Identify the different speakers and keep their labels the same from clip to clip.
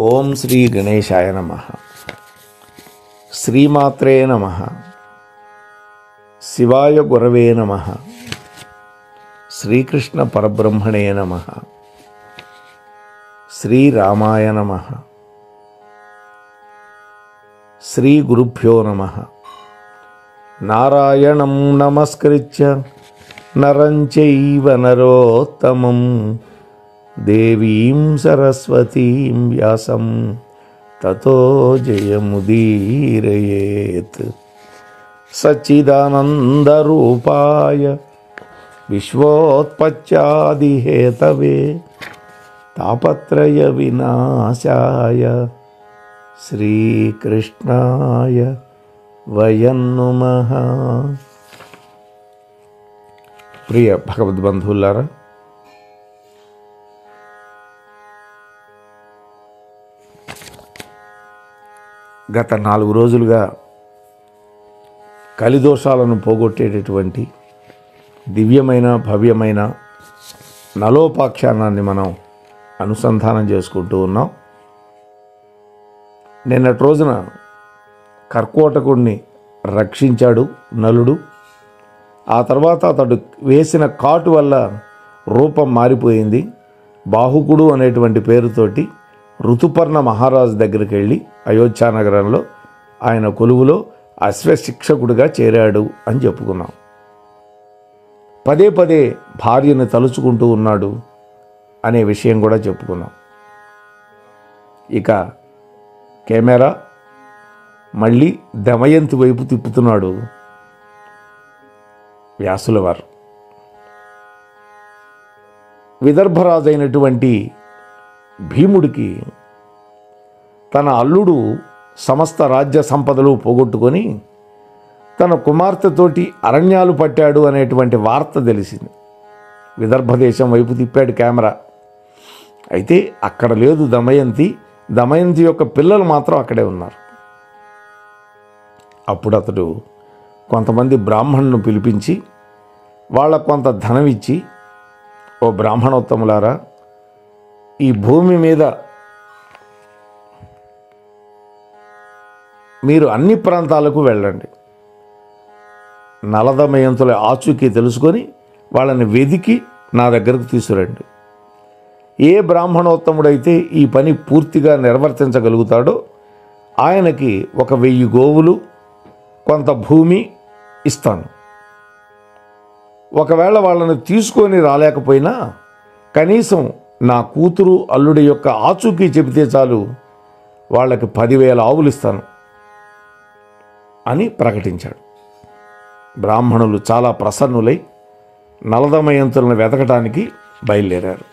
Speaker 1: ఓం శ్రీ గణేశాయ నమః. శ్రీమాత్రే నమః. శివాయ గురవే నమః. శ్రీకృష్ణ పరబ్రహ్మణే నమః. శ్రీరామాయ నమః. శ్రీ గురుభ్యో నమః. నారాయణం నమస్కృత్య నరం చైవ నరోత్తమం దేవీం సరస్వతీం వ్యాసం తతో జయముదీరయేత్. సచ్చిదానందరూపాయ విశ్వోత్పత్యాదిహేతవే తాపత్రయ వినాశాయ శ్రీకృష్ణాయ వయం నమః. ప్రియ భగవద్బంధువులారా, గత 4 రోజులుగా కలిదోషాలను పోగొట్టేటటువంటి దివ్యమైన భవ్యమైన నలోపాఖ్యానాన్ని మనం అనుసంధానం చేసుకుంటూ ఉన్నాం. నిన్నటి రోజున కర్కోటకుడిని రక్షించాడు నలుడు. ఆ తర్వాత అతడు వేసిన కాటు వల్ల రూపం మారిపోయింది. బాహుకుడు అనేటువంటి పేరుతోటి ఋతుపర్ణ మహారాజు దగ్గరికి వెళ్ళి అయోధ్య నగరంలో ఆయన కొలువులో అశ్వశిక్షకుడిగా చేరాడు అని చెప్పుకున్నాం. పదే పదే భార్యను తలుచుకుంటూ ఉన్నాడు అనే విషయం కూడా చెప్పుకున్నాం. ఇక కెమెరా మళ్ళీ దమయంతి వైపు తిప్పుతున్నాడు వ్యాసుల వారు. విదర్భరాజు అయినటువంటి భీముడికి తన అల్లుడు సమస్త రాజ్య సంపదలు పోగొట్టుకొని తన కుమార్తెతోటి అరణ్యాలు పట్టాడు అనేటువంటి వార్త తెలిసింది. విదర్భ దేశం వైపు తిప్పాడు కెమెరా. అయితే అక్కడ లేదు దమయంతి. దమయంతి యొక్క పిల్లలు మాత్రం అక్కడే ఉన్నారు. అప్పుడు అతడు కొంతమంది బ్రాహ్మణులను పిలిపించి వాళ్ళకు కొంత ధనం ఇచ్చి, ఓ బ్రాహ్మణోత్తములారా, ఈ భూమి మీద మీరు అన్ని ప్రాంతాలకు వెళ్ళండి, నలదమయంతుల ఆచూకీ తెలుసుకొని వాళ్ళని వెదికి నా దగ్గరకు తీసుకురండి. ఏ బ్రాహ్మణోత్తముడైతే ఈ పని పూర్తిగా నిర్వర్తించగలుగుతాడో ఆయనకి 1000 గోవులు కొంత భూమి ఇస్తాను. ఒకవేళ వాళ్ళని తీసుకొని రాలేకపోయినా కనీసం నా కూతురు అల్లుడి యొక్క ఆచూకీ చెబితే చాలు, వాళ్ళకి 10,000 ఆవులు ఇస్తాను అని ప్రకటించాడు. బ్రాహ్మణులు చాలా ప్రసన్నులై నలదమయంతులను వెతకటానికి బయలుదేరారు.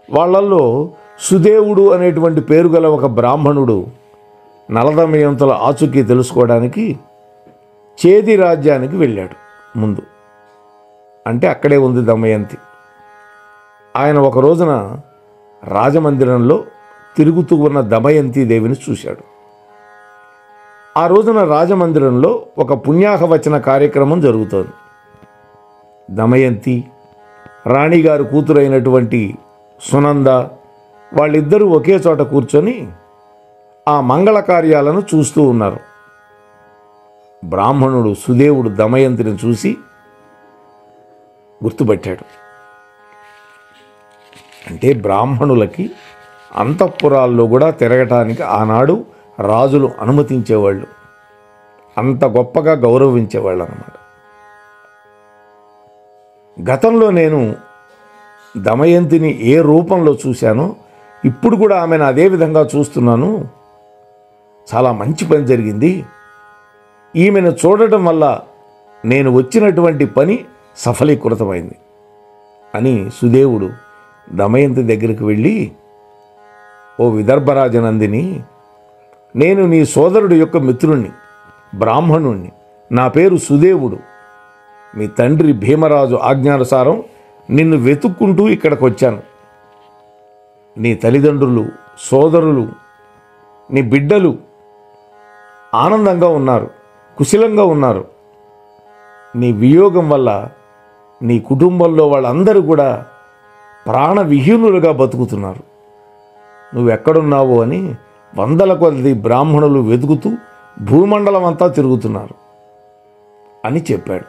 Speaker 1: వాళ్ళల్లో సుదేవుడు అనేటువంటి పేరు గల ఒక బ్రాహ్మణుడు నలదమయంతుల ఆచూకీ తెలుసుకోవడానికి చేది రాజ్యానికి వెళ్ళాడు. ముందు అంటే అక్కడే ఉంది దమయంతి. ఆయన ఒక రోజున రాజమందిరంలో తిరుగుతూ ఉన్న దమయంతి దేవిని చూశాడు. ఆ రోజున రాజమందిరంలో ఒక పుణ్యాహవచన కార్యక్రమం జరుగుతోంది. దమయంతి, రాణిగారు కూతురైనటువంటి సునంద వాళ్ళిద్దరూ ఒకే చోట కూర్చొని ఆ మంగళ కార్యాలను చూస్తూ ఉన్నారు. బ్రాహ్మణుడు సుదేవుడు దమయంతిని చూసి గుర్తుపట్టాడు. అంటే బ్రాహ్మణులకి అంతఃపురాల్లో కూడా తిరగటానికి ఆనాడు రాజులు అనుమతించేవాళ్ళు, అంత గొప్పగా గౌరవించేవాళ్ళు అన్నమాట. గతంలో నేను దమయంతిని ఏ రూపంలో చూశానో ఇప్పుడు కూడా ఆమెను అదే విధంగా చూస్తున్నాను. చాలా మంచి పని జరిగింది. ఈమెను చూడటం వల్ల నేను వచ్చినటువంటి పని సఫలీకృతమైంది అని సుదేవుడు దమయంతి దగ్గరికి వెళ్ళి, ఓ విదర్భరాజనందిని, నేను నీ సోదరుడు యొక్క మిత్రుణ్ణి, బ్రాహ్మణుణ్ణి. నా పేరు సుదేవుడు. మీ తండ్రి భీమరాజు ఆజ్ఞానుసారం నిన్ను వెతుక్కుంటూ ఇక్కడికి వచ్చాను. నీ తల్లిదండ్రులు, సోదరులు, నీ బిడ్డలు ఆనందంగా ఉన్నారు, కుశలంగా ఉన్నారు. నీ వియోగం వల్ల నీ కుటుంబంలో వాళ్ళందరూ కూడా ప్రాణ విహీనులుగా బతుకుతున్నారు. నువ్వెక్కడున్నావు అని వందల కొద్ది బ్రాహ్మణులు వెతుకుతూ భూమండలం అంతా తిరుగుతున్నారు అని చెప్పాడు.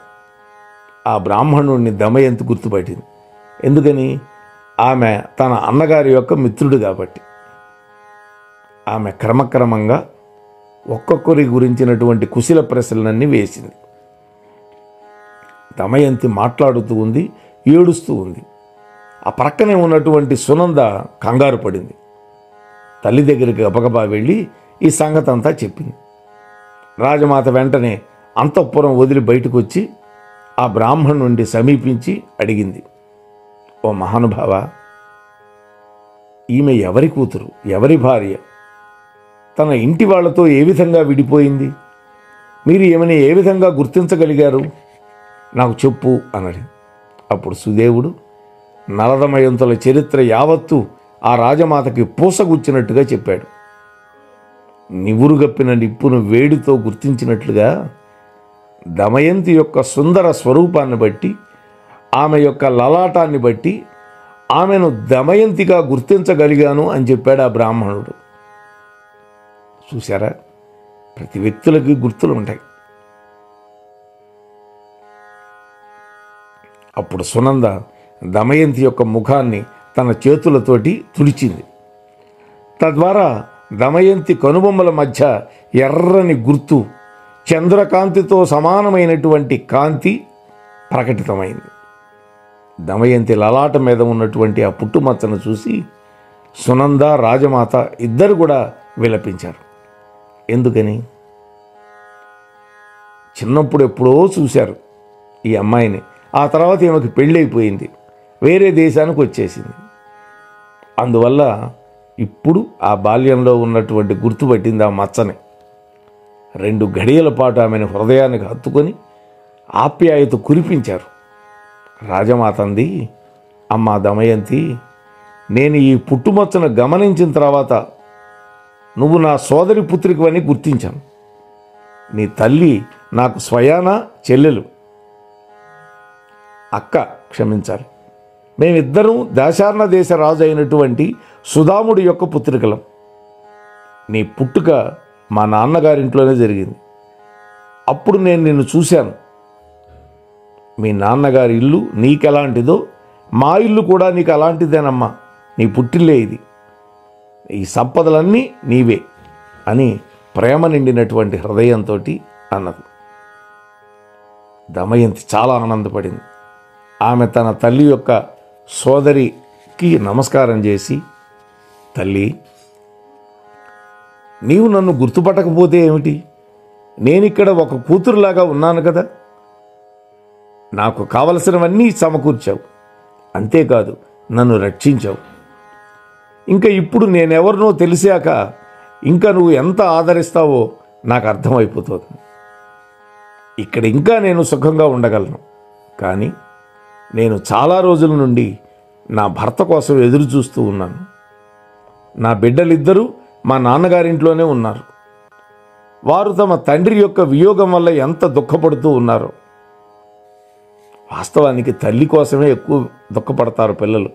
Speaker 1: ఆ బ్రాహ్మణుడిని దమయంతి గుర్తుపట్టింది. ఎందుకని? ఆమె తన అన్నగారి యొక్క మిత్రుడు కాబట్టి. ఆమె క్రమక్రమంగా ఒక్కొక్కరి గురించినటువంటి కుశల ప్రశ్నలన్నీ వేసింది. దమయంతి మాట్లాడుతూ ఉంది, ఏడుస్తూ ఉంది. ఆ ప్రక్కనే ఉన్నటువంటి సునంద కంగారు పడింది. తల్లి దగ్గరికి గబగబా వెళ్ళి ఈ సంగతి అంతా చెప్పింది. రాజమాత వెంటనే అంతఃపురం వదిలి బయటకు వచ్చి ఆ బ్రాహ్మణుడిని సమీపించి అడిగింది, ఓ మహానుభావ, ఈమె ఎవరి కూతురు, ఎవరి భార్య? తన ఇంటి వాళ్లతో ఏ విధంగా విడిపోయింది? మీరు ఈమెను ఏ విధంగా గుర్తించగలిగారు? నాకు చెప్పు అన్నాడు. అప్పుడు సుదేవుడు నలదమయంతుల చరిత్ర యావత్తు ఆ రాజమాతకి పూసగుచ్చినట్టుగా చెప్పాడు. నివురుగప్పిన నిప్పును వేడితో గుర్తించినట్లుగా దమయంతి యొక్క సుందర స్వరూపాన్ని బట్టి, ఆమె యొక్క లలాటాన్ని బట్టి ఆమెను దమయంతిగా గుర్తించగలిగాను అని చెప్పాడు ఆ బ్రాహ్మణుడు. చూశారా, ప్రతి వ్యక్తులకి గుర్తులు ఉంటాయి. అప్పుడు సునంద దమయంతి యొక్క ముఖాన్ని తన చేతులతోటి తుడిచింది. తద్వారా దమయంతి కనుబొమ్మల మధ్య ఎర్రని గుర్తు, చంద్రకాంతితో సమానమైనటువంటి కాంతి ప్రకటితమైంది. దమయంతి లలాట మీద ఉన్నటువంటి ఆ పుట్టుమచ్చను చూసి సునంద, రాజమాత ఇద్దరు కూడా విలపించారు. ఎందుకని? చిన్నప్పుడు ఎప్పుడో చూశారు ఈ అమ్మాయిని. ఆ తర్వాత ఈమెకి పెళ్ళైపోయింది, వేరే దేశానికి వచ్చేసింది. అందువల్ల ఇప్పుడు ఆ బాల్యంలో ఉన్నటువంటి గుర్తుపట్టింది ఆ మచ్చని. 2 గడియల పాటు ఆమెను హృదయానికి హత్తుకొని ఆప్యాయత కురిపించారు. రాజమాత అంది, అమ్మా దమయంతి, నేను ఈ పుట్టుమచ్చను గమనించిన తర్వాత నువ్వు నా సోదరి పుత్రికవని గుర్తించాను. నీ తల్లి నాకు స్వయాన చెల్లెలు, అక్క, క్షమించాలి. మేమిద్దరం దాశార్ణ దేశ రాజు అయినటువంటి సుధాముడి యొక్క పుత్రికలం. నీ పుట్టుక మా నాన్నగారింట్లోనే జరిగింది. అప్పుడు నేను నిన్ను చూశాను. మీ నాన్నగారి ఇల్లు నీకెలాంటిదో మా ఇల్లు కూడా నీకు అలాంటిదేనమ్మా. నీ పుట్టిల్లే ఇది, ఈ సంపదలన్నీ నీవే అని ప్రేమ నిండినటువంటి హృదయంతో అన్నది. దమయంతి చాలా ఆనందపడింది. ఆమె తన తల్లి యొక్క సోదరికి నమస్కారం చేసి, తల్లి, నీవు నన్ను గుర్తుపట్టకపోతే ఏమిటి? నేనిక్కడ ఒక కూతురులాగా ఉన్నాను కదా. నాకు కావలసినవన్నీ సమకూర్చావు, అంతేకాదు నన్ను రక్షించావు. ఇంకా ఇప్పుడు నేనెవరినో తెలిసాక ఇంకా నువ్వు ఎంత ఆదరిస్తావో నాకు అర్థమైపోతుంది. ఇక్కడ ఇంకా నేను సుఖంగా ఉండగలను, కానీ నేను చాలా రోజుల నుండి నా భర్త కోసం ఎదురు చూస్తూ ఉన్నాను. నా బిడ్డలిద్దరూ మా నాన్నగారింట్లోనే ఉన్నారు. వారు తమ తండ్రి యొక్క వియోగం వల్ల ఎంత దుఃఖపడుతూ ఉన్నారో. వాస్తవానికి తల్లి కోసమే ఎక్కువ దుఃఖపడతారు పిల్లలు,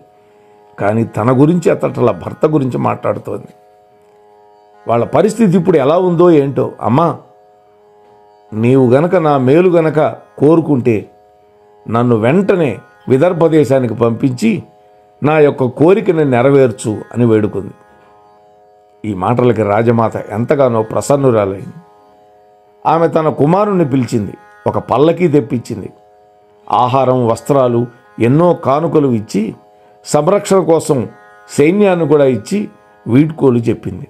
Speaker 1: కానీ తన గురించి అతట్ల భర్త గురించి మాట్లాడుతోంది. వాళ్ళ పరిస్థితి ఇప్పుడు ఎలా ఉందో ఏంటో. అమ్మా, నీవు గనక నా మేలు గనక కోరుకుంటే నన్ను వెంటనే విదర్భ దేశానికి పంపించి నా యొక్క కోరికను నెరవేర్చు అని వేడుకుంది. ఈ మాటలకి రాజమాత ఎంతగానో ప్రసన్నురాలైంది. ఆమె తన కుమారుణ్ణి పిలిచింది, ఒక పల్లకీ తెప్పించింది. ఆహారం, వస్త్రాలు, ఎన్నో కానుకలు ఇచ్చి, సంరక్షణ కోసం సైన్యాన్ని కూడా ఇచ్చి వీడ్కోలు చెప్పింది.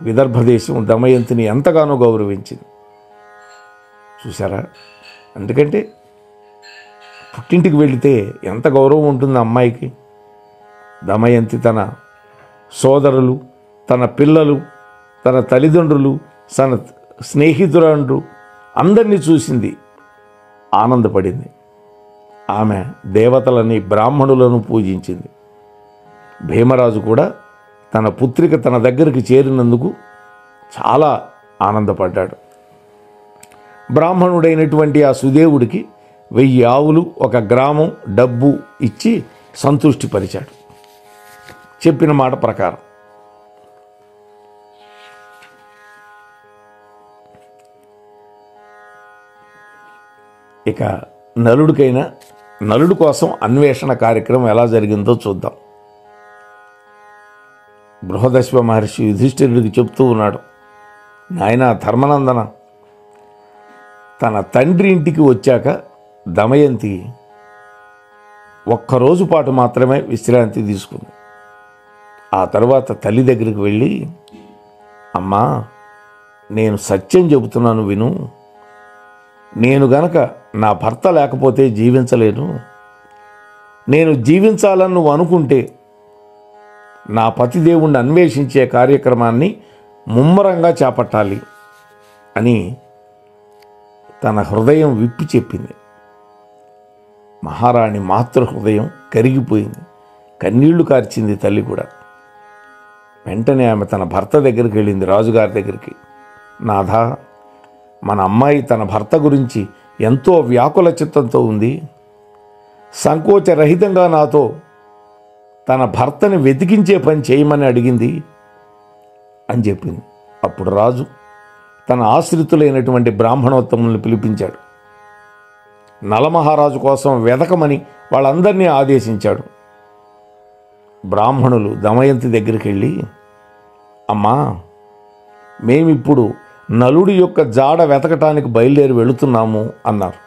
Speaker 1: విదర్భదేశం దమయంతిని ఎంతగానో గౌరవించింది. చూసారా, ఎందుకంటే పుట్టింటికి వెళితే ఎంత గౌరవం ఉంటుంది అమ్మాయికి. దమయంతి తన సోదరులు, తన పిల్లలు, తన తల్లిదండ్రులు, తన స్నేహితురాండ్రు అందరినీ చూసింది, ఆనందపడింది. ఆమె దేవతలని, బ్రాహ్మణులను పూజించింది. భీమరాజు కూడా తన పుత్రిక తన దగ్గరికి చేరినందుకు చాలా ఆనందపడ్డాడు. బ్రాహ్మణుడైనటువంటి ఆ సుదేవుడికి 1000 ఆవులు, 1 గ్రామం డబ్బు ఇచ్చి సంతృష్టిపరిచాడు. చెప్పిన మాట ప్రకారం. ఇక నలుడు కోసం అన్వేషణ కార్యక్రమం ఎలా జరిగిందో చూద్దాం. బృహదశ్వ మహర్షి యుధిష్ఠిరుడికి చెప్తూ ఉన్నాడు, నాయనా ధర్మనందన, తన తండ్రి ఇంటికి వచ్చాక దమయంతి ఒక్కరోజు పాటు మాత్రమే విశ్రాంతి తీసుకుంది. ఆ తర్వాత తల్లి దగ్గరికి వెళ్ళి, అమ్మా నేను సత్యం చెబుతున్నాను విను, నేను గనక నా భర్త లేకపోతే జీవించలేను. నేను జీవించాలని నువ్వు అనుకుంటే నా పతిదేవుణ్ణి అన్వేషించే కార్యక్రమాన్ని ముమ్మరంగా చేపట్టాలి అని తన హృదయం విప్పి చెప్పింది. మహారాణి మాతృహృదయం కరిగిపోయింది, కన్నీళ్లు కార్చింది తల్లి కూడా. వెంటనే ఆమె తన భర్త దగ్గరికి వెళ్ళింది, రాజుగారి దగ్గరికి. నాథా, మన అమ్మాయి తన భర్త గురించి ఎంతో వ్యాకుల చిత్తంతో ఉంది. సంకోచరహితంగా నాతో తన భర్తని వెతికించే పని చేయమని అడిగింది అని చెప్పింది. అప్పుడు రాజు తన ఆశ్రితులైనటువంటి బ్రాహ్మణోత్తములను పిలిపించాడు. నలమహారాజు కోసం వెదకమని వాళ్ళందరినీ ఆదేశించాడు. బ్రాహ్మణులు దమయంతి దగ్గరికి వెళ్ళి, అమ్మా మేమిప్పుడు నలుడి యొక్క జాడ వెతకటానికి బయలుదేరి వెళుతున్నాము అన్నారు.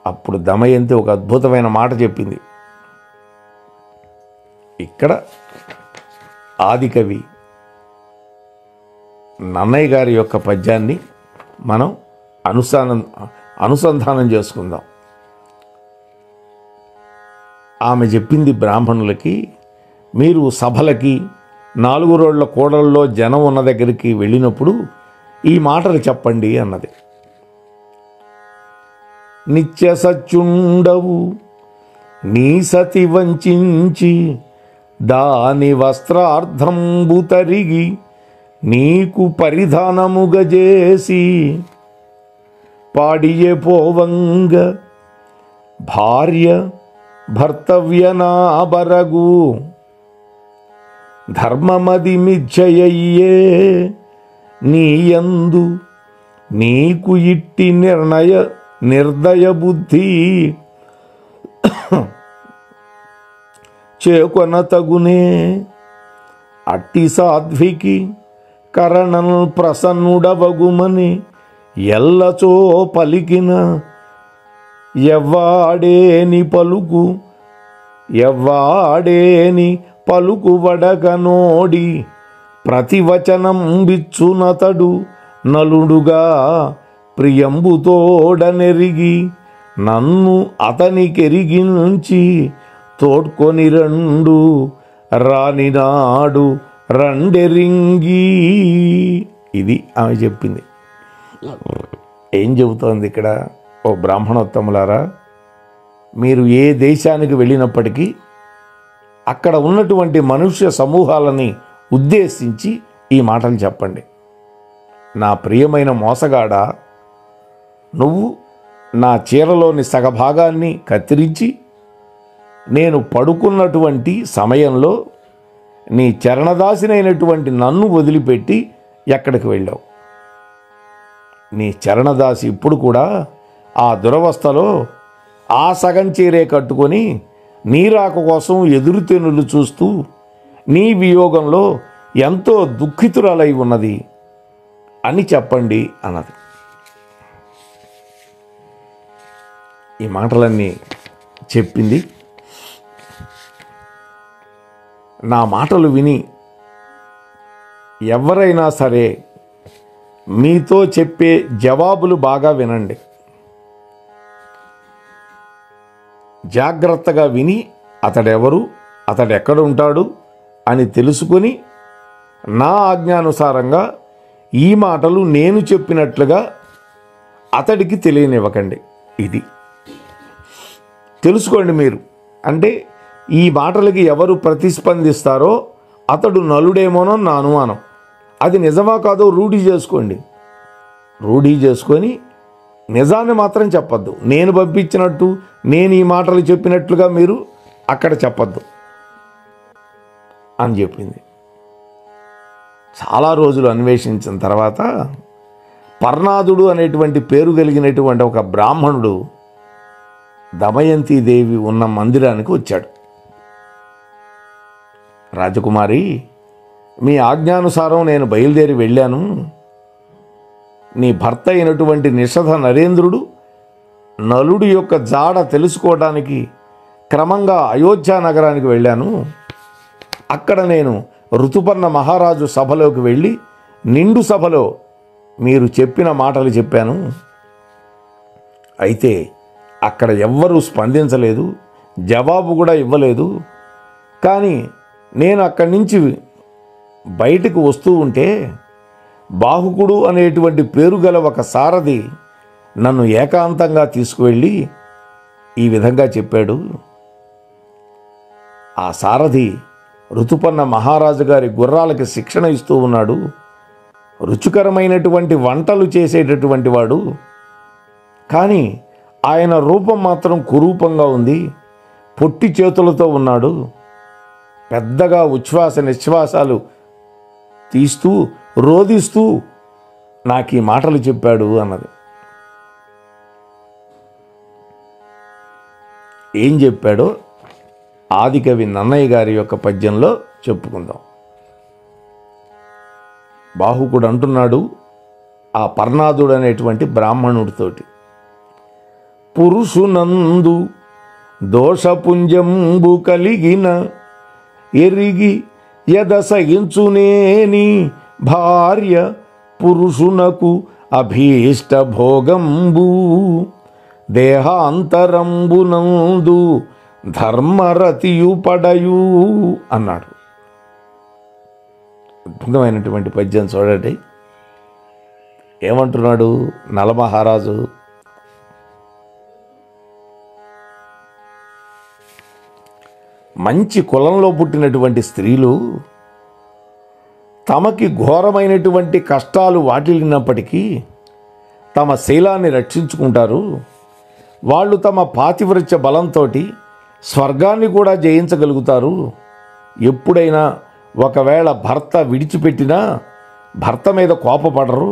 Speaker 1: అప్పుడు దమయంతి ఒక అద్భుతమైన మాట చెప్పింది. ఇక్కడ ఆదికవి నన్నయ్య గారి యొక్క పద్యాన్ని మనం అనుసంధానం చేసుకుందాం. ఆమె చెప్పింది బ్రాహ్మణులకి, మీరు సభలకి 4 రోళ్ల కూడల్లో జనం ఉన్న దగ్గరికి వెళ్ళినప్పుడు ఈ మాటలు చెప్పండి అన్నది. నిత్య సత్యుండవు నీ సతి వంచించి దాని వస్త్రార్థంబు తరిగి నీకు పరిధానముగజేసి పాడియే పోవంగ భార్య భర్తవ్యనాబరగు ధర్మమది మిథ్యయయ్యే నీయందు నీకు ఇట్టి నిర్దయ బుద్ధి చేకొన తగునే. అట్టి సాధ్వికి కరణల్ ప్రసన్నుడవగుమని ఎల్లచో పలికిన ఎవ్వాడేని పలుకు వడగనోడి ప్రతివచనం బిచ్చునతడు నలుడుగా ప్రియంబుతోడనెరిగి నన్ను అతనికెరిగించి తోడ్కొని రెండు రానినాడు రండెరింగి. ఇది ఆమె చెప్పింది. ఏం చెబుతోంది ఇక్కడ? ఓ బ్రాహ్మణోత్తములారా, మీరు ఏ దేశానికి వెళ్ళినప్పటికీ అక్కడ ఉన్నటువంటి మనుష్య సమూహాలని ఉద్దేశించి ఈ మాటలు చెప్పండి. నా ప్రియమైన మోసగాడా, నువ్వు నా చీరలోని సగభాగాన్ని కత్తిరించి నేను పడుకున్నటువంటి సమయంలో నీ చరణదాసినైనటువంటి నన్ను వదిలిపెట్టి ఎక్కడికి వెళ్ళావు? నీ చరణదాసి ఇప్పుడు కూడా ఆ దురవస్థలో ఆ సగం చీరే కట్టుకొని నీ రాక కోసం ఎదురుతెన్నులు చూస్తూ నీ వియోగంలో ఎంతో దుఃఖితురాలై ఉన్నది అని చెప్పండి అన్నది. ఈ మాటలన్నీ చెప్పింది. నా మాటలు విని ఎవరైనా సరే మీతో చెప్పే జవాబులు బాగా వినండి. జాగ్రత్తగా విని అతడెవరు, అతడెక్కడ ఉంటాడు అని తెలుసుకొని నా ఆజ్ఞానుసారంగా ఈ మాటలు నేను చెప్పినట్లుగా అతడికి తెలియనివ్వకండి. ఇది తెలుసుకోండి మీరు. అంటే ఈ మాటలకి ఎవరు ప్రతిస్పందిస్తారో అతడు నలుడేమోనో నా అనుమానం. అది నిజమా కాదో రూఢీ చేసుకోండి. రూఢీ చేసుకొని నిజాన్ని మాత్రం చెప్పద్దు. నేను పంపించినట్టు, నేను ఈ మాటలు చెప్పినట్లుగా మీరు అక్కడ చెప్పద్దు. అని చెప్పింది. చాలా రోజులు అన్వేషించిన తర్వాత పర్ణాదుడు అనేటువంటి పేరు కలిగినటువంటి ఒక బ్రాహ్మణుడు దమయంతీదేవి ఉన్న మందిరానికి వచ్చాడు. రాజకుమారి, మీ ఆజ్ఞానుసారం నేను బయలుదేరి వెళ్ళాను. నీ భర్త అయినటువంటి నిషధ నరేంద్రుడు నలుడి యొక్క జాడ తెలుసుకోవడానికి క్రమంగా అయోధ్య నగరానికి వెళ్ళాను. అక్కడ నేను ఋతుపర్ణ మహారాజు సభలోకి వెళ్ళి నిండు సభలో మీరు చెప్పిన మాటలు చెప్పాను. అయితే అక్కడ ఎవ్వరూ స్పందించలేదు, జవాబు కూడా ఇవ్వలేదు. కానీ నేను అక్కడి నుంచి బయటకు వస్తూ ఉంటే బాహుకుడు అనేటువంటి పేరు గల ఒక సారథి నన్ను ఏకాంతంగా తీసుకువెళ్ళి ఈ విధంగా చెప్పాడు. ఆ సారథి ఋతుపర్ణ మహారాజు గారి గుర్రాలకి శిక్షణ ఇస్తూ ఉన్నాడు. రుచికరమైనటువంటి వంటలు చేసేటటువంటి వాడు. కానీ ఆయన రూపం మాత్రం కురూపంగా ఉంది. పొట్టి చేతులతో ఉన్నాడు. పెద్దగా ఉచ్ఛ్వాస నిశ్వాసాలు తీస్తూ రోదిస్తూ నాకు ఈ మాటలు చెప్పాడు అన్నది. ఏం చెప్పాడో ఆదికవి నన్నయ్య గారి యొక్క పద్యంలో చెప్పుకుందాం. బాహుకుడు అంటున్నాడు ఆ పర్ణాదుడు అనేటువంటి బ్రాహ్మణుడితోటి, పురుషునందు దోషపుంజంబు కలిగిన ఎరిగి యదసగించునేని భార్య పురుషునకు అభీష్ట భోగంబు దేహాంతరంబునందు ధర్మరతియు పడయు అన్నాడు. అద్భుతమైనటువంటి పద్యం చూడండి. ఏమంటున్నాడు నలమహారాజు? మంచి కులంలో పుట్టినటువంటి స్త్రీలు తమకి ఘోరమైనటువంటి కష్టాలు వాటిల్లినప్పటికీ తమ శీలాన్ని రక్షించుకుంటారు. వాళ్ళు తమ పాతివ్రత్య బలంతో స్వర్గాన్ని కూడా జయించగలుగుతారు. ఎప్పుడైనా ఒకవేళ భర్త విడిచిపెట్టినా భర్త మీద కోపపడరు.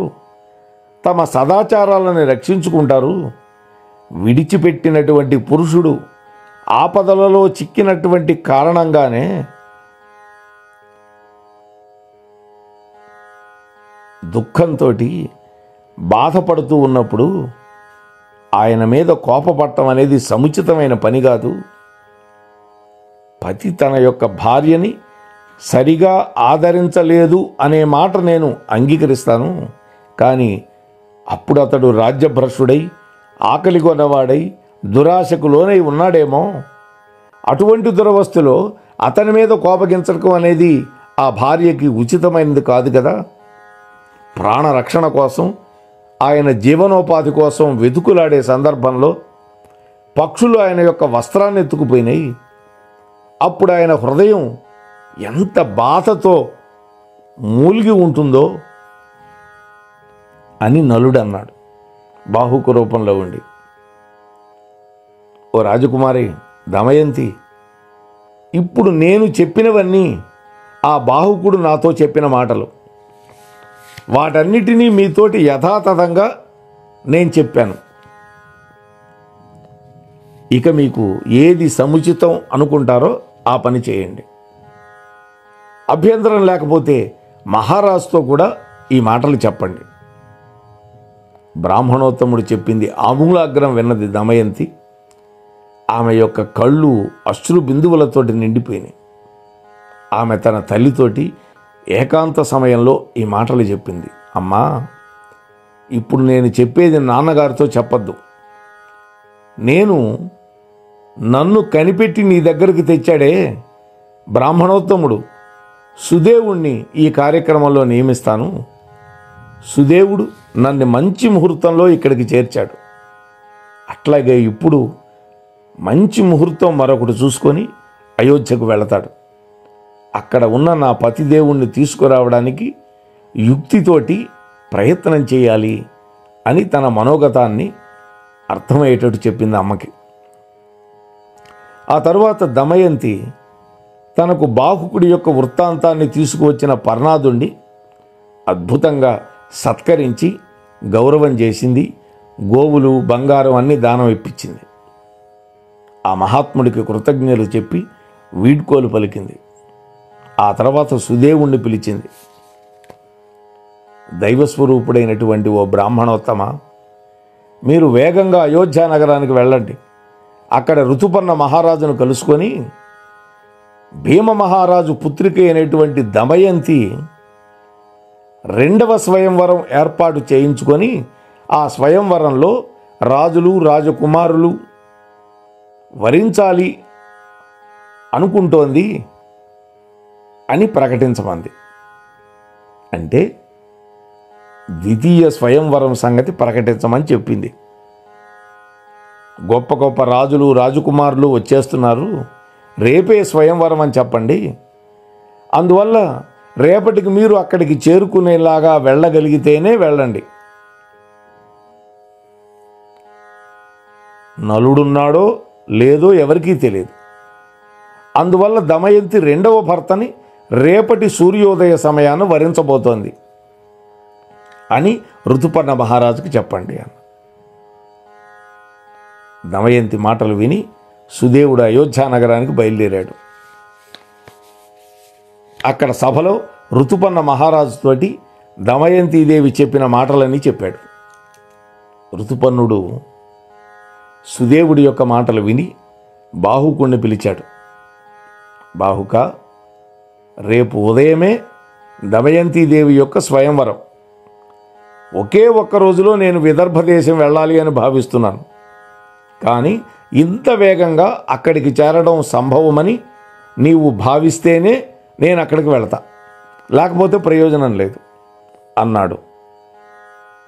Speaker 1: తమ సదాచారాలను రక్షించుకుంటారు. విడిచిపెట్టినటువంటి పురుషుడు ఆపదలలో చిక్కినటువంటి కారణంగానే దుఃఖంతో బాధపడుతూ ఉన్నప్పుడు ఆయన మీద కోపపడటం అనేది సముచితమైన పని కాదు. పతి తన యొక్క భార్యని సరిగా ఆదరించలేదు అనే మాట నేను అంగీకరిస్తాను. కానీ అప్పుడు అతడు రాజ్యభ్రష్టుడై ఆకలి కొన్నవాడై దురాశకు లోనై ఉన్నాడేమో. అటువంటి దురవస్థలో అతని మీద కోపగించడం అనేది ఆ భార్యకి ఉచితమైనది కాదు కదా. ప్రాణరక్షణ కోసం ఆయన జీవనోపాధి కోసం వెతుకులాడే సందర్భంలో పక్షులు ఆయన యొక్క వస్త్రాన్ని ఎత్తుకుపోయినాయి. అప్పుడు ఆయన హృదయం ఎంత బాధతో మూలిగి ఉంటుందో అని నలుడు అన్నాడు బాహుకు రూపంలో ఉండి. ఓ రాజకుమారి దమయంతి, ఇప్పుడు నేను చెప్పినవన్నీ ఆ బాహుకుడు నాతో చెప్పిన మాటలు. వాటన్నిటినీ మీతోటి యథాతథంగా నేను చెప్పాను. ఇక మీకు ఏది సముచితం అనుకుంటారో ఆ పని చేయండి. అభ్యంతరం లేకపోతే మహారాజుతో కూడా ఈ మాటలు చెప్పండి. బ్రాహ్మణోత్తముడు చెప్పింది ఆమూలాగ్రం విన్నది దమయంతి. ఆమె యొక్క కళ్ళు అశ్రు బిందువులతోటి నిండిపోయినాయి. ఆమె తన తల్లితోటి ఏకాంత సమయంలో ఈ మాటలు చెప్పింది. అమ్మా, ఇప్పుడు నేను చెప్పేది నాన్నగారితో చెప్పద్దు. నన్ను కనిపెట్టి నీ దగ్గరికి తెచ్చాడే బ్రాహ్మణోత్తముడు సుదేవుణ్ణి ఈ కార్యక్రమంలో నియమిస్తాను. సుదేవుడు నన్ను మంచి ముహూర్తంలో ఇక్కడికి చేర్చాడు. అట్లాగే ఇప్పుడు మంచి ముహూర్తం మరొకటి చూసుకొని అయోధ్యకు వెళతాడు. అక్కడ ఉన్న నా పతిదేవుణ్ణి తీసుకురావడానికి యుక్తితోటి ప్రయత్నం చేయాలి అని తన మనోగతాన్ని అర్థమయ్యేటట్టు చెప్పింది అమ్మకి. ఆ తరువాత దమయంతి తనకు బాహుకుడి యొక్క వృత్తాంతాన్ని తీసుకువచ్చిన పర్ణాదుణ్ణి అద్భుతంగా సత్కరించి గౌరవం చేసింది. గోవులు, బంగారం అన్నీ దానం ఇప్పించింది. ఆ మహాత్ముడికి కృతజ్ఞతలు చెప్పి వీడ్కోలు పలికింది. ఆ తర్వాత సుదేవుణ్ణి పిలిచింది. దైవస్వరూపుడైనటువంటి ఓ బ్రాహ్మణోత్తమ, మీరు వేగంగా అయోధ్య నగరానికి వెళ్ళండి. అక్కడ ఋతుపర్ణ మహారాజును కలుసుకొని భీమ మహారాజు పుత్రిక అయినటువంటి దమయంతి రెండవ స్వయంవరం ఏర్పాటు చేయించుకొని ఆ స్వయంవరంలో రాజులు, రాజకుమారులు వరించాలి అనుకుంటోంది అని ప్రకటించమంది. అంటే ద్వితీయ స్వయంవరం సంగతి ప్రకటించమని చెప్పింది. గొప్ప గొప్ప రాజులు, రాజకుమారులు వచ్చేస్తున్నారు, రేపే స్వయంవరం అని చెప్పండి. అందువల్ల రేపటికి మీరు అక్కడికి చేరుకునేలాగా వెళ్ళగలిగితేనే వెళ్ళండి. నలుడున్నాడో లేదో ఎవరికీ తెలియదు. అందువల్ల దమయంతి రెండవ భర్తని రేపటి సూర్యోదయ సమయాన్ని వరించబోతోంది అని ఋతుపర్ణ మహారాజుకి చెప్పండి అన్న. దమయంతి మాటలు విని సుదేవుడు అయోధ్య నగరానికి బయలుదేరాడు. అక్కడ సభలో ఋతుపర్ణ మహారాజుతోటి దమయంతీదేవి చెప్పిన మాటలన్నీ చెప్పాడు. ఋతుపర్ణుడు సుదేవుడి యొక్క మాటలు విని బాహుకుణ్ణి పిలిచాడు. బాహుక, రేపు ఉదయమే దమయంతీదేవి యొక్క స్వయంవరం. ఒకే ఒక్క రోజులో నేను విదర్భ దేశం వెళ్ళాలి అని భావిస్తున్నాను. కానీ ఇంత వేగంగా అక్కడికి చేరడం సంభవమని నీవు భావిస్తేనే నేను అక్కడికి వెళతా, లేకపోతే ప్రయోజనం లేదు అన్నాడు.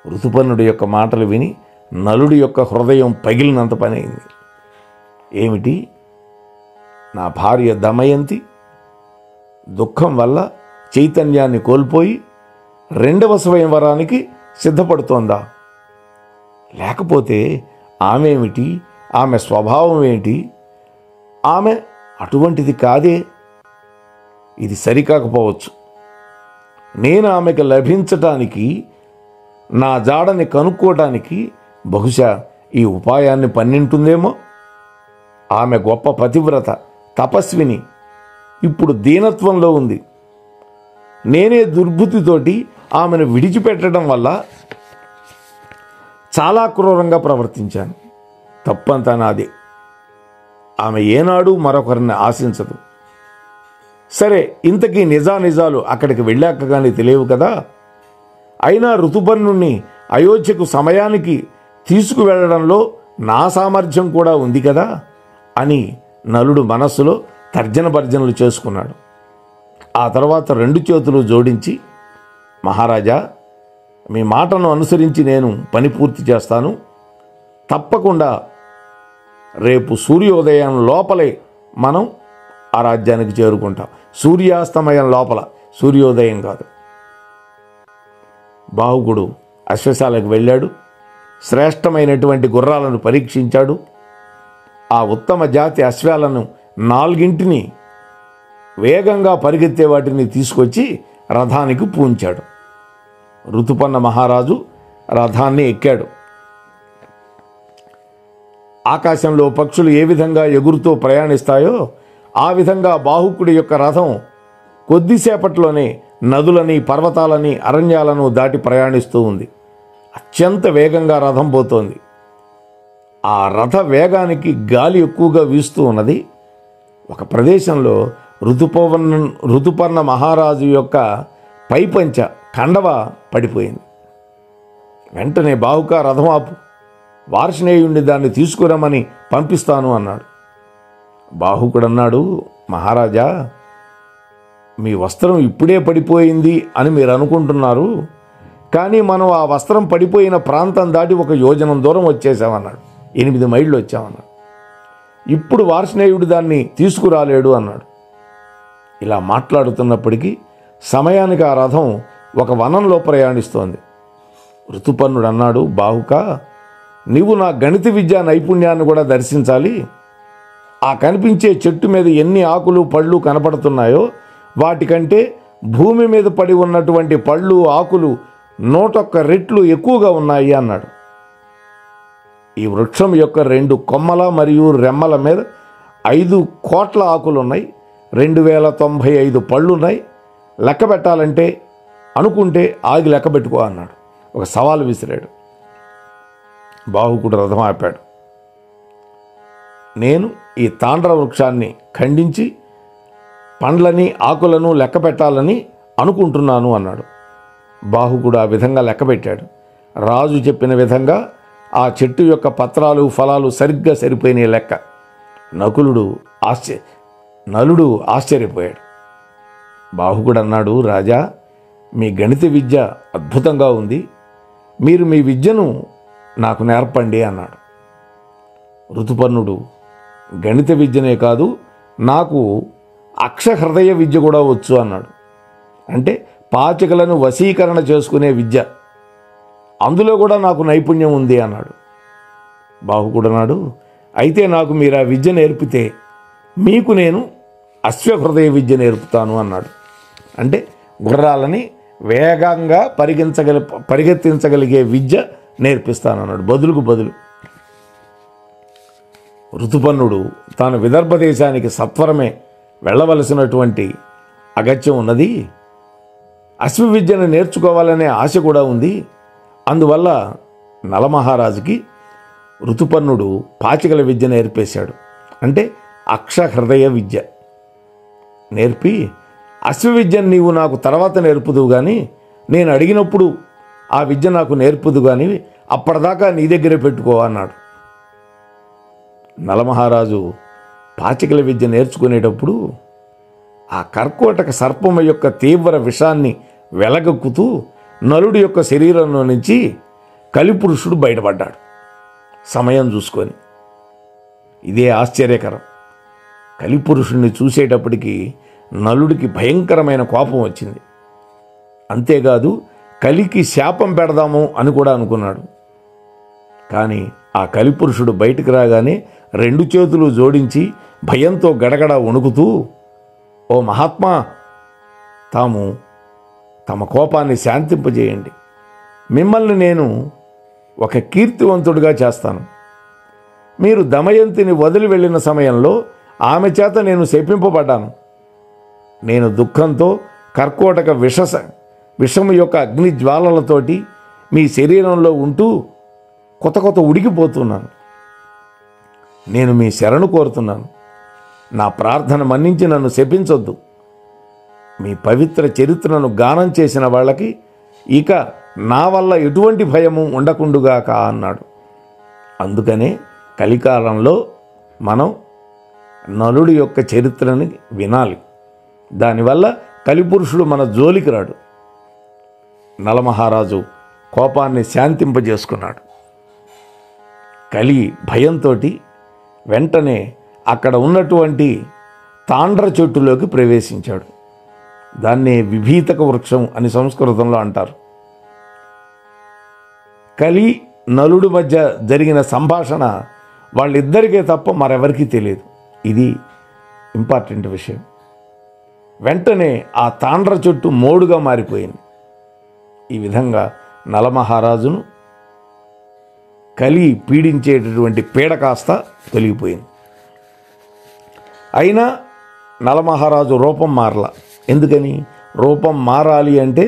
Speaker 1: ఋతుపర్ణుడి యొక్క మాటలు విని నలుడి యొక్క హృదయం పగిలినంత పని అయింది. ఏమిటి, నా భార్య దమయంతి దుఃఖం వల్ల చైతన్యాన్ని కోల్పోయి రెండవ స్వయంవరానికి సిద్ధపడుతోందా? లేకపోతే ఆమె ఏమిటి, ఆమె స్వభావం ఏంటి? ఆమె అటువంటిది కాదే. ఇది సరికాకపోవచ్చు. నేను ఆమెకు లభించటానికి, నా జాడని కనుక్కోవటానికి బహుశా ఈ ఉపాయాన్ని పన్నింటుందేమో. ఆమె గొప్ప పతివ్రత, తపస్విని, ఇప్పుడు దీనత్వంలో ఉంది. నేనే దుర్బుద్ధితోటి ఆమెను విడిచిపెట్టడం వల్ల చాలా క్రూరంగా ప్రవర్తించాను. తప్పంతా నాదే. ఆమె ఏనాడు మరొకరిని ఆశించదు. సరే, ఇంతకీ నిజాలు అక్కడికి వెళ్ళాక కానీ తెలియవు కదా. అయినా ఋతుపర్ణుణ్ణి అయోధ్యకు సమయానికి తీసుకువెళ్లడంలో నా సామర్థ్యం కూడా ఉంది కదా అని నలుడు మనస్సులో తర్జన భర్జనలు చేసుకున్నాడు. ఆ తర్వాత రెండు చేతులు జోడించి, మహారాజా, మీ మాటను అనుసరించి నేను పని పూర్తి చేస్తాను. తప్పకుండా రేపు సూర్యోదయం లోపలే మనం ఆ రాజ్యానికి చేరుకుంటాం. సూర్యాస్తమయం లోపల, సూర్యోదయం కాదు. బాహుకుడు అశ్వశాలకు వెళ్ళాడు. శ్రేష్టమైనటువంటి గుర్రాలను పరీక్షించాడు. ఆ ఉత్తమ జాతి అశ్వాలను 4 వేగంగా పరిగెత్తే వాటిని తీసుకొచ్చి రథానికి పూంచాడు. ఋతుపర్ణ మహారాజు రథాన్ని ఎక్కాడు. ఆకాశంలో పక్షులు ఏ విధంగా ఎగురుతూ ప్రయాణిస్తాయో ఆ విధంగా బాహుకుడి యొక్క రథం కొద్దిసేపట్లోనే నదులని, పర్వతాలని, అరణ్యాలను దాటి ప్రయాణిస్తూ ఉంది. అత్యంత వేగంగా రథం పోతోంది. ఆ రథ వేగానికి గాలి ఎక్కువగా వీస్తూ ఉన్నది. ఒక ప్రదేశంలో ఋతుపర్ణ మహారాజు యొక్క పైపంచ కండవ పడిపోయింది. వెంటనే బాహుక, రథం ఆపు, వార్ష్ణేయుణ్ణి దాన్ని తీసుకురమ్మని పంపిస్తాను అన్నాడు. బాహుకుడు అన్నాడు, మహారాజా, మీ వస్త్రం ఇప్పుడే పడిపోయింది అని మీరు అనుకుంటున్నారు, కానీ మనం ఆ వస్త్రం పడిపోయిన ప్రాంతం దాటి 1 యోజనం దూరం వచ్చేసామన్నాడు. 8 మైళ్ళు వచ్చామన్నాడు. ఇప్పుడు వార్ష్ణేయుడు దాన్ని తీసుకురాలేడు అన్నాడు. ఇలా మాట్లాడుతున్నప్పటికీ సమయానికి ఆ రథం ఒక వనంలో ప్రయాణిస్తోంది. ఋతుపర్ణుడు అన్నాడు, బాహుక, నీవు నా గణిత విద్యా నైపుణ్యాన్ని కూడా దర్శించాలి. ఆ కనిపించే చెట్టు మీద ఎన్ని ఆకులు పళ్ళు కనపడుతున్నాయో వాటికంటే భూమి మీద పడి ఉన్నటువంటి పళ్ళు ఆకులు 101 రెట్లు ఎక్కువగా ఉన్నాయి అన్నాడు. ఈ వృక్షం యొక్క 2 కొమ్మల మరియు రెమ్మల మీద 5 కోట్ల ఆకులున్నాయి, 2095 పళ్ళున్నాయి. లెక్క పెట్టాలంటే అనుకుంటే ఆగి లెక్క పెట్టుకో అన్నాడు. ఒక సవాలు విసిరాడు. బాహుకుడు రథం ఆపాడు. నేను ఈ తాండ్ర వృక్షాన్ని ఖండించి పండ్లని ఆకులను లెక్క పెట్టాలని అనుకుంటున్నాను అన్నాడు. బాహుకుడు ఆ విధంగా లెక్క పెట్టాడు. రాజు చెప్పిన విధంగా ఆ చెట్టు యొక్క పత్రాలు ఫలాలు సరిగ్గా సరిపోయిన లెక్క. నలుడు ఆశ్చర్యపోయాడు. బాహుకుడు అన్నాడు, రాజా, మీ గణిత విద్య అద్భుతంగా ఉంది, మీరు మీ విద్యను నాకు నేర్పండి అన్నాడు. ఋతుపర్ణుడు, గణిత విద్యనే కాదు, నాకు అక్షహృదయ విద్య కూడా వచ్చు అన్నాడు. అంటే పాచికలను వశీకరణ చేసుకునే విద్య, అందులో కూడా నాకు నైపుణ్యం ఉంది అన్నాడు. బాహుకుడు అన్నాడు, అయితే నాకు మీరు ఆ విద్య నేర్పితే మీకు నేను అశ్వహృదయ విద్య నేర్పుతాను అన్నాడు. అంటే గుర్రాలని వేగంగా పరిగెత్తించగలిగే విద్య నేర్పిస్తాను అన్నాడు. బదులుకు బదులు ఋతుపర్ణుడు తాను విదర్భ దేశానికి సత్వరమే వెళ్ళవలసినటువంటి అగత్యం ఉన్నది, అశ్వ విద్యను నేర్చుకోవాలనే ఆశ కూడా ఉంది. అందువల్ల నలమహారాజుకి ఋతుపర్ణుడు పాచికల విద్య నేర్పేశాడు. అంటే అక్షహృదయ విద్య నేర్పి, అశ్వ విద్యను నీవు నాకు తర్వాత నేర్పుదువు కానీ, నేను అడిగినప్పుడు ఆ విద్య నాకు నేర్పుదు కానీ, అప్పటిదాకా నీ దగ్గరే పెట్టుకో అన్నాడు. నలమహారాజు పాచికల విద్య నేర్చుకునేటప్పుడు ఆ కర్కోటక సర్పం యొక్క తీవ్ర విషాన్ని వెలగక్కుతూ నలుడి యొక్క శరీరంలో నుంచి కలిపురుషుడు బయటపడ్డాడు సమయం చూసుకొని. ఇదే ఆశ్చర్యకరం. కలిపురుషుడిని చూసేటప్పటికి నలుడికి భయంకరమైన కోపం వచ్చింది. అంతేకాదు కలికి శాపం పెడదాము అని కూడా అనుకున్నాడు. కానీ ఆ కలిపురుషుడు బయటికి రాగానే 2 చేతులు జోడించి భయంతో గడగడ వణుకుతూ, ఓ మహాత్మా, తమ కోపాన్ని శాంతింపజేయండి, మిమ్మల్ని నేను ఒక కీర్తివంతుడిగా చేస్తాను. మీరు దమయంతిని వదిలి వెళ్ళిన సమయంలో ఆమె చేత నేను శపింపబడ్డాను. నేను దుఃఖంతో కర్కోటక విషము యొక్క అగ్ని జ్వాలలతోటి మీ శరీరంలో ఉంటూ కొత్త ఉడికిపోతున్నాను. నేను మీ శరణు కోరుతున్నాను. నా ప్రార్థన మన్నించి నన్ను శపించొద్దు. మీ పవిత్ర చరిత్రను గానం చేసిన వాళ్ళకి ఇక నా వల్ల ఎటువంటి భయము ఉండకుండుగాక అన్నాడు. అందుకనే కలికాలంలో మనం నలుడి యొక్క చరిత్రని వినాలి. దానివల్ల కలిపురుషుడు మన జోలికి రాడు. నలమహారాజు కోపాన్ని శాంతింపజేసుకున్నాడు. కలి భయంతో వెంటనే అక్కడ ఉన్నటువంటి తాండ్ర చెట్టులోకి ప్రవేశించాడు. దాన్నే విభీతక వృక్షం అని సంస్కృతంలో అంటారు. కలి నలుడు మధ్య జరిగిన సంభాషణ వాళ్ళిద్దరికే తప్ప మరెవరికీ తెలియదు. ఇది ఇంపార్టెంట్ విషయం. వెంటనే ఆ తాండ్ర చెట్టు మోడుగా మారిపోయింది. ఈ విధంగా నలమహారాజును కలి పీడించేటటువంటి పీడ కాస్త తొలగిపోయింది. అయినా నలమహారాజు రూపం మారల. ఎందుకని? రూపం మారాలి అంటే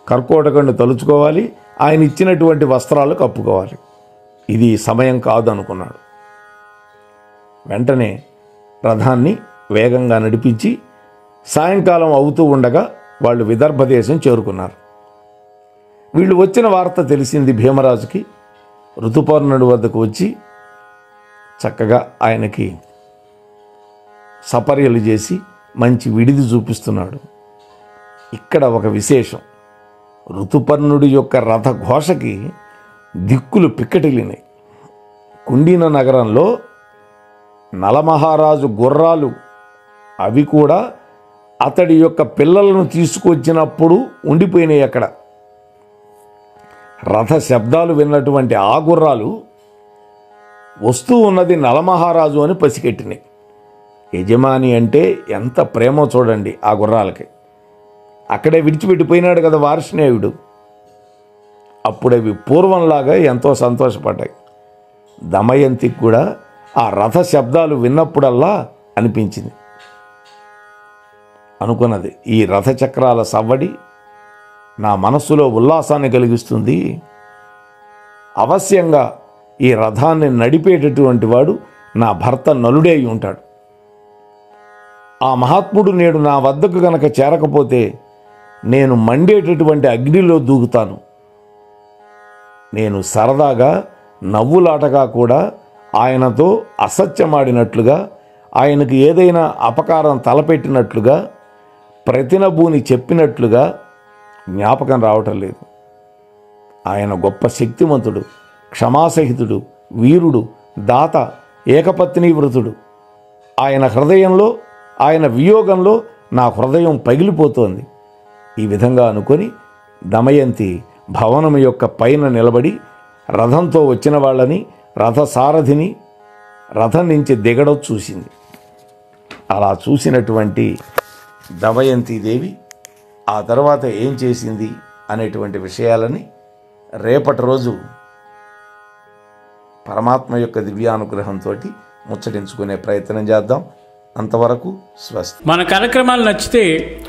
Speaker 1: కర్కోటకుడిని తలుచుకోవాలి, ఆయన ఇచ్చినటువంటి వస్త్రాలు కప్పుకోవాలి. ఇది సమయం కాదు అనుకున్నాడు. వెంటనే రథాన్ని వేగంగా నడిపించి సాయంకాలం అవుతూ ఉండగా వాళ్ళు విదర్భ దేశం చేరుకున్నారు. వీళ్ళు వచ్చిన వార్త తెలిసింది భీమరాజుకి. ఋతుపర్ణుడి వద్దకు వచ్చి చక్కగా ఆయనకి సపర్యలు చేసి మంచి విడిది చూపిస్తున్నాడు. ఇక్కడ ఒక విశేషం. ఋతుపర్ణుడి యొక్క రథఘోషకి దిక్కులు పిక్కటిల్లినాయి. కుండిన నగరంలో నలమహారాజు గుర్రాలు అవి కూడా అతడి యొక్క పిల్లలను తీసుకొచ్చినప్పుడు ఉండిపోయినాయి. అక్కడ రథ శబ్దాలు విన్నటువంటి ఆ గుర్రాలు వస్తూ ఉన్నది నలమహారాజు అని పసిగట్టినాయి. యజమాని అంటే ఎంత ప్రేమో చూడండి ఆ గుర్రాలకి. అక్కడే విడిచిపెట్టిపోయినాడు కదా వార్ష్ణేయుడు. అప్పుడవి పూర్వంలాగా ఎంతో సంతోషపడ్డాయి. దమయంతికి కూడా ఆ రథ శబ్దాలు విన్నప్పుడల్లా అనిపించింది, అనుకున్నది, ఈ రథచక్రాల సవ్వడి నా మనస్సులో ఉల్లాసాన్ని కలిగిస్తుంది. అవశ్యంగా ఈ రథాన్ని నడిపేటటువంటి వాడు నా భర్త నలుడే అయి ఉంటాడు. ఆ మహాత్ముడు నేడు నా వద్దకు గనక చేరకపోతే నేను మండేటటువంటి అగ్నిలో దూకుతాను. నేను సరదాగా నవ్వులాటగా కూడా ఆయనతో అసత్యమాడినట్లుగా, ఆయనకు ఏదైనా అపకారం తలపెట్టినట్లుగా, ప్రతినభూని చెప్పినట్లుగా జ్ఞాపకం రావటం లేదు. ఆయన గొప్ప శక్తిమంతుడు, క్షమాసహితుడు, వీరుడు, దాత, ఏకపత్ని వృతుడు. ఆయన హృదయంలో, ఆయన వియోగంలో నా హృదయం పగిలిపోతోంది. ఈ విధంగా అనుకొని దమయంతి భవనం యొక్క పైన నిలబడి రథంతో వచ్చిన వాళ్ళని, రథసారథిని రథం నుంచి దిగడం చూసింది. అలా చూసినటువంటి దమయంతీదేవి ఆ తర్వాత ఏం చేసింది అనేటువంటి విషయాలని రేపటి రోజు పరమాత్మ యొక్క దివ్యానుగ్రహంతో ముచ్చటించుకునే ప్రయత్నం చేద్దాం. అంతవరకు స్వస్తి.
Speaker 2: మన కార్యక్రమాలు నచ్చితే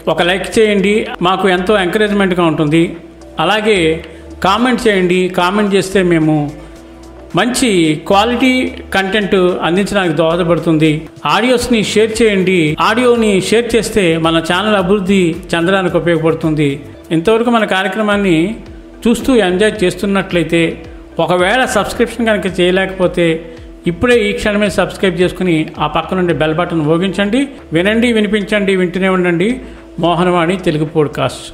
Speaker 2: ఒక లైక్ చేయండి, మాకు ఎంతో ఎంకరేజ్మెంట్గా ఉంటుంది. అలాగే కామెంట్ చేయండి. కామెంట్ చేస్తే మేము మంచి క్వాలిటీ కంటెంట్ అందించడానికి దోహదపడుతుంది. ఆడియోస్ని షేర్ చేయండి. ఆడియోని షేర్ చేస్తే మన ఛానల్ అభివృద్ధి చెందడానికి ఉపయోగపడుతుంది. ఇంతవరకు మన కార్యక్రమాన్ని చూస్తూ ఎంజాయ్ చేస్తున్నట్లయితే, ఒకవేళ సబ్స్క్రిప్షన్ కనుక చేయలేకపోతే ఇప్పుడే ఈ క్షణమే సబ్స్క్రైబ్ చేసుకుని ఆ పక్క నుండి బెల్ బటన్ మోగించండి. వినండి, వినిపించండి, వింటూనే ఉండండి మోహనవాణి తెలుగు పోడ్కాస్ట్.